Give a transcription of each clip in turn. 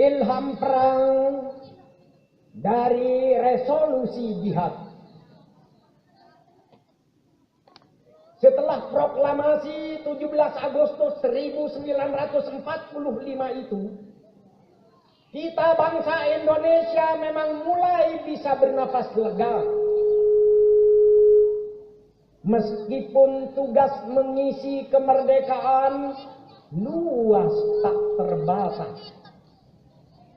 ilham perang dari resolusi jihad. Setelah proklamasi 17 Agustus 1945 itu, kita bangsa Indonesia memang mulai bisa bernafas lega. Meskipun tugas mengisi kemerdekaan luas tak terbatas.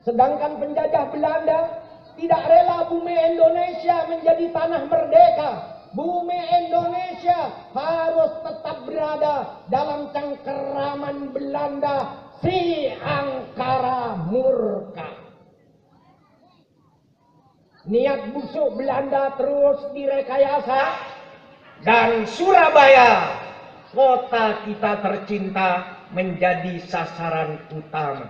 Sedangkan penjajah Belanda tidak rela bumi Indonesia menjadi tanah merdeka. Bumi Indonesia harus tetap berada dalam cengkeraman Belanda si angkara murka. Niat busuk Belanda terus direkayasa dan Surabaya, kota kita tercinta, menjadi sasaran utama.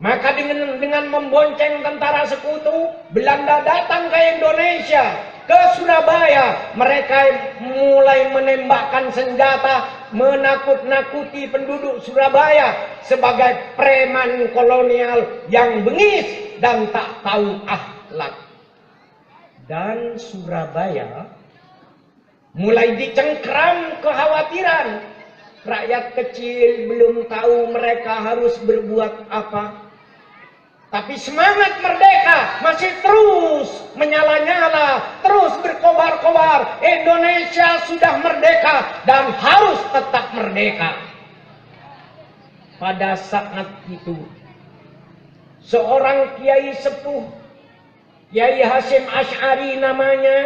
Maka dengan membonceng tentara sekutu, Belanda datang ke Indonesia, ke Surabaya. Mereka mulai menembakkan senjata, menakut-nakuti penduduk Surabaya sebagai preman kolonial yang bengis dan tak tahu akhlak. Dan Surabaya mulai dicengkram kekhawatiran. Rakyat kecil belum tahu mereka harus berbuat apa. Tapi semangat merdeka masih terus menyala-nyala, terus berkobar-kobar. Indonesia sudah merdeka dan harus tetap merdeka. Pada saat itu, seorang kiai sepuh, Kiai Hasyim Asy'ari namanya,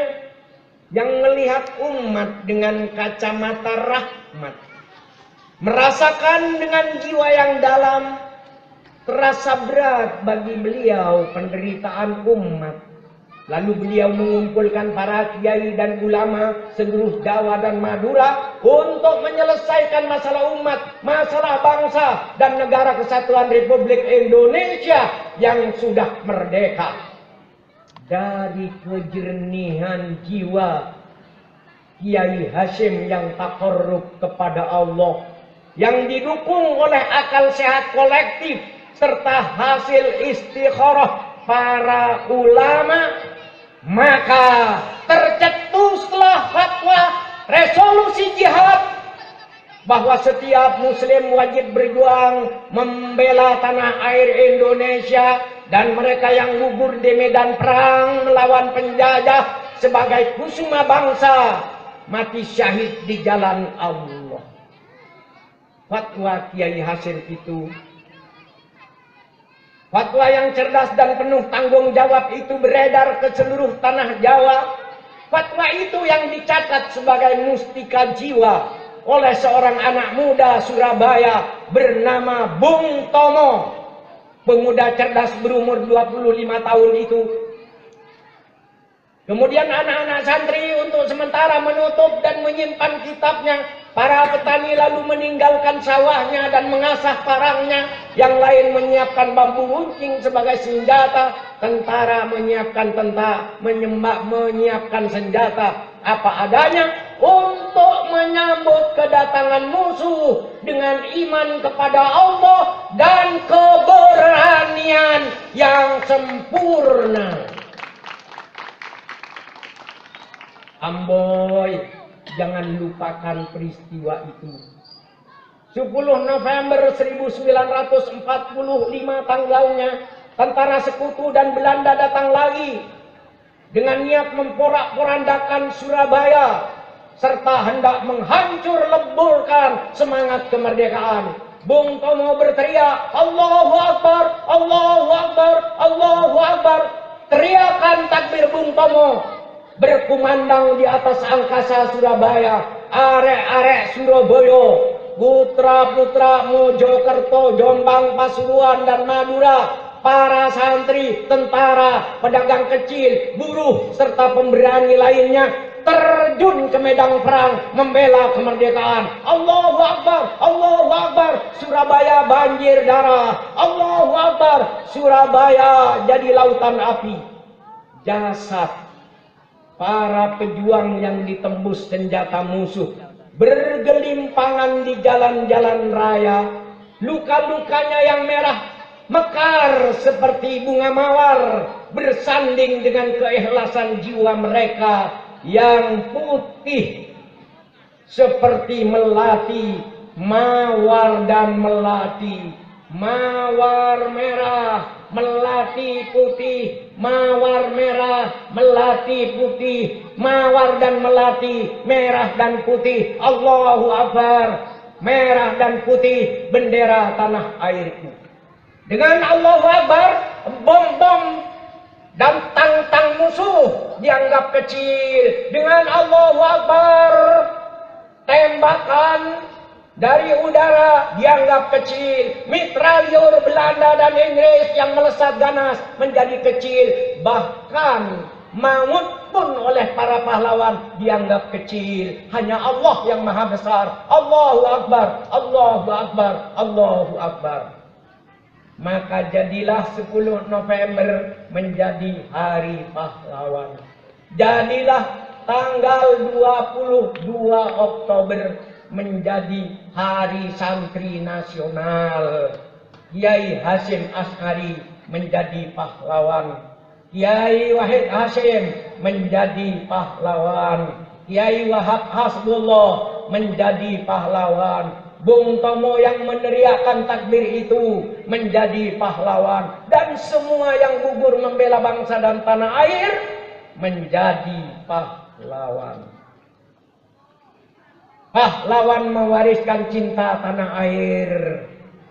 yang melihat umat dengan kacamata rahmat, merasakan dengan jiwa yang dalam. Terasa berat bagi beliau penderitaan umat. Lalu beliau mengumpulkan para kiai dan ulama seluruh Jawa dan Madura untuk menyelesaikan masalah umat, masalah bangsa dan negara kesatuan Republik Indonesia yang sudah merdeka. Dari kejernihan jiwa Kiai Hasyim yang takarrub kepada Allah, yang didukung oleh akal sehat kolektif serta hasil istikharah para ulama, maka tercetuslah fatwa resolusi jihad bahwa setiap muslim wajib berjuang membela tanah air Indonesia, dan mereka yang gugur di medan perang melawan penjajah sebagai kusuma bangsa mati syahid di jalan Allah. Fatwa Kiai Hasyim itu, fatwa yang cerdas dan penuh tanggung jawab itu beredar ke seluruh tanah Jawa. Fatwa itu yang dicatat sebagai mustika jiwa oleh seorang anak muda Surabaya bernama Bung Tomo. Pemuda cerdas berumur 25 tahun itu. Kemudian anak-anak santri untuk sementara menutup dan menyimpan kitabnya. Para petani lalu meninggalkan sawahnya dan mengasah parangnya. Yang lain menyiapkan bambu runcing sebagai senjata. Tentara menyiapkan menyiapkan senjata apa adanya untuk menyambut kedatangan musuh dengan iman kepada Allah dan keberanian yang sempurna. Amboy, jangan lupakan peristiwa itu. 10 November 1945 tanggalnya, tentara sekutu dan Belanda datang lagi dengan niat memporak-porandakan Surabaya serta hendak menghancur leburkan semangat kemerdekaan. Bung Tomo berteriak, Allahu Akbar, Allahu Akbar, Allahu Akbar. Teriakan takbir Bung Tomo berkumandang di atas angkasa Surabaya. Arek-arek Surabaya, putra-putra Mojokerto, Jombang, Pasuruan dan Madura, para santri, tentara, pedagang kecil, buruh serta pemberani lainnya terjun ke medan perang membela kemerdekaan. Allahu Akbar, Allahu Akbar. Surabaya banjir darah. Allahu Akbar. Surabaya jadi lautan api. Jasad para pejuang yang ditembus senjata musuh bergelimpangan di jalan-jalan raya. Luka-lukanya yang merah mekar seperti bunga mawar, bersanding dengan keikhlasan jiwa mereka yang putih seperti melati, mawar dan melati, mawar merah, melati putih, mawar merah, melati putih, mawar dan melati, merah dan putih. Allahu Akbar. Merah dan putih, bendera tanah airku. Dengan Allahu Akbar, bom-bom dan tang-tang musuh dianggap kecil. Dengan Allahu Akbar, tembakan dari udara dianggap kecil. Mitralyur Belanda dan Inggris yang melesat ganas menjadi kecil. Bahkan maut pun oleh para pahlawan dianggap kecil. Hanya Allah yang maha besar. Allahu Akbar, Allahu Akbar, Allahu Akbar. Maka jadilah 10 November menjadi hari pahlawan. Jadilah tanggal 22 Oktober menjadi hari santri nasional. Kiai Hasyim Asy'ari menjadi pahlawan. Kiai Wahid Hasyim menjadi pahlawan. Kiai Wahab Hasbullah menjadi pahlawan. Bung Tomo yang meneriakkan takbir itu menjadi pahlawan. Dan semua yang gugur membela bangsa dan tanah air menjadi pahlawan. Pahlawan mewariskan cinta tanah air.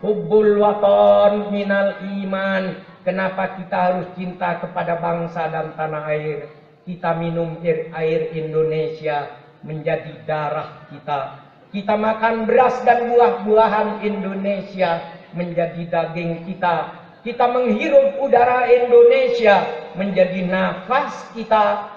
Hubbul waton minal iman. Kenapa kita harus cinta kepada bangsa dan tanah air? Kita minum air Indonesia menjadi darah kita. Kita makan beras dan buah-buahan Indonesia menjadi daging kita. Kita menghirup udara Indonesia menjadi nafas kita.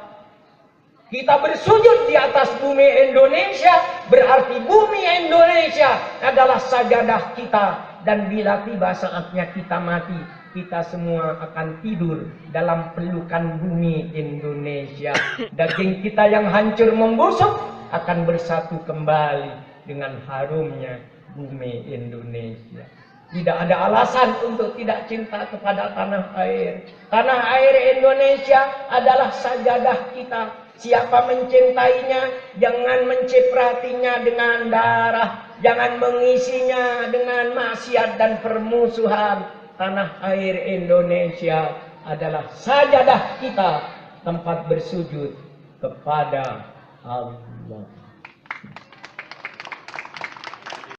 Kita bersujud di atas bumi Indonesia, berarti bumi Indonesia adalah sajadah kita. Dan bila tiba saatnya kita mati, kita semua akan tidur dalam pelukan bumi Indonesia. Daging kita yang hancur membusuk akan bersatu kembali dengan harumnya bumi Indonesia. Tidak ada alasan untuk tidak cinta kepada tanah air. Tanah air Indonesia adalah sajadah kita. Siapa mencintainya, jangan mencipratinya dengan darah. Jangan mengisinya dengan maksiat dan permusuhan. Tanah air Indonesia adalah sajadah kita, tempat bersujud kepada Allah.